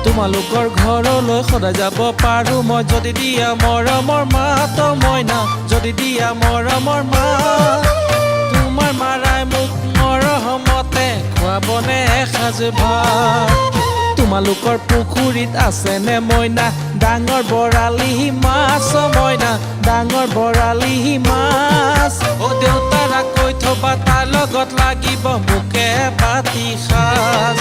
তোমালোকৰ ঘৰলৈ সদায় যাব পাৰোঁ মই যদি দিয়া মৰমৰ মাত মইনা যদি দিয়া মৰমৰ মাত তোমাৰ মাৰাই মোক মৰমতে খুৱাবনে এসাঁজ ভাত তোমালোকৰ পুখুৰীত আছেনে মইনা ডাঙৰ বৰালি মাছ মইনা ডাঙৰ বৰালি মাছ দেউতাৰা কৈ থবা তাৰ লগত লাগিব মোকে বাতি সাজ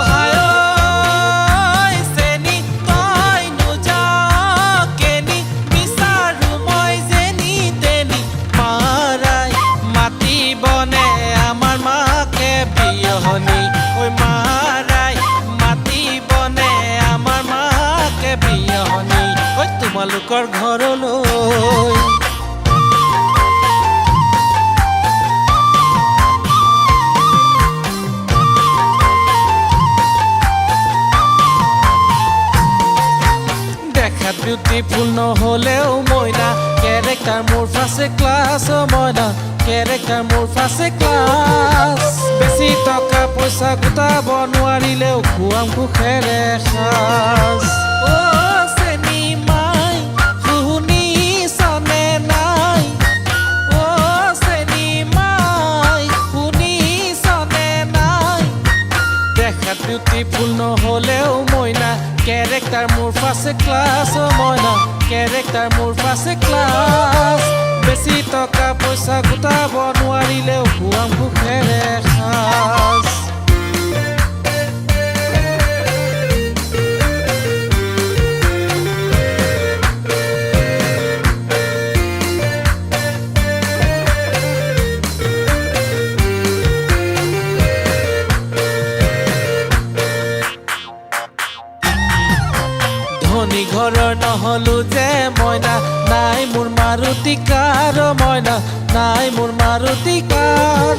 হায় চেনি তই নোজাকেনি বিচাৰো মই যেনি তেনি মাৰাই মাতিবনে আমাৰ মাকে বিয়হনী ঐ মাৰাই মাতিবনে আমাৰ মাকে বিয়হনী ঐ তোমালোকৰ ঘৰলৈ দেখাত বিউটিফুল নহ'লেও মইনা কেৰেক্টাৰ মোৰ ফাৰ্ষ্ট ক্লাছ মইনা কেৰেক্টাৰ মোৰ ফাৰ্ষ্ট ক্লাছ বেছি টকা পইচা গোটাব নোৱাৰিলেও খুৱাম সুখেৰে সাজ চেনি মাই শুনিছনে নাই চেনি মাই শুনিছনে নাই দেখাত বিউটিফুল নহ'লেও মইনা কেৰেক্টাৰ মোৰ ফাৰ্ষ্ট ক্লাছ মইনা কেৰেক্টাৰ মোৰ ফাৰ্ষ্ট ক্লাছ বেছি টকা পইচা গোটাব নোৱাৰিলেও খুৱাম সুখেৰে সাজ ধনী ঘৰৰ নহ'লো যে মইনা নাই মোৰ মাৰুতি কাৰ মইনা নাই মোৰ মাৰুতি কাৰ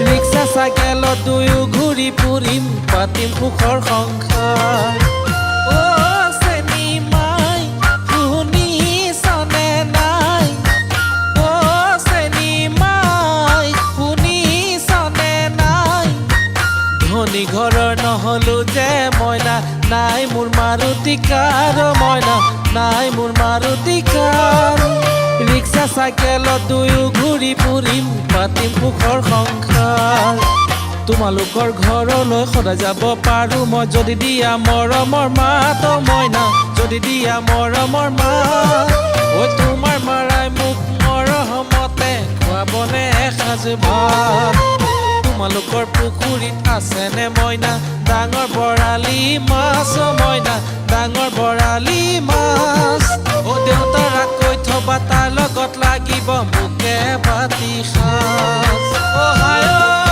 ৰিক্সা চাইকেলত দুয়ো ঘূৰি ফুৰিম পাতিম সুখৰ সংসাৰ চেনি মাই শুনিছনে নাই চেনি মাই শুনিছনে নাই ধনী ঘৰৰ নহ'লো যে মইনা নাই মোৰ মাৰুতি কাৰ মইনা নাই মোৰ মাৰুতি কাৰ ৰিক্সা চাইকেলত দুয়ো ঘূৰি ফুৰিম পাতিম সুখৰ সংসাৰ তোমালোকৰ ঘৰলৈ সদায় যাব পাৰোঁ মই যদি দিয়া মৰমৰ মাত মইনা যদি দিয়া মৰমৰ মাত তোমাৰ মাৰাই মোক মৰমতে খুৱাবনে এসাঁজ ভাত তোমালোকৰ পুখুৰীত আছেনে মইনা ডাঙৰ বৰালি মাছ মইনা ডাঙৰ বৰালি মাছ দেউতাৰা কৈ থবা তাৰ লগত লাগিব মোকে বাতি সাজ হায়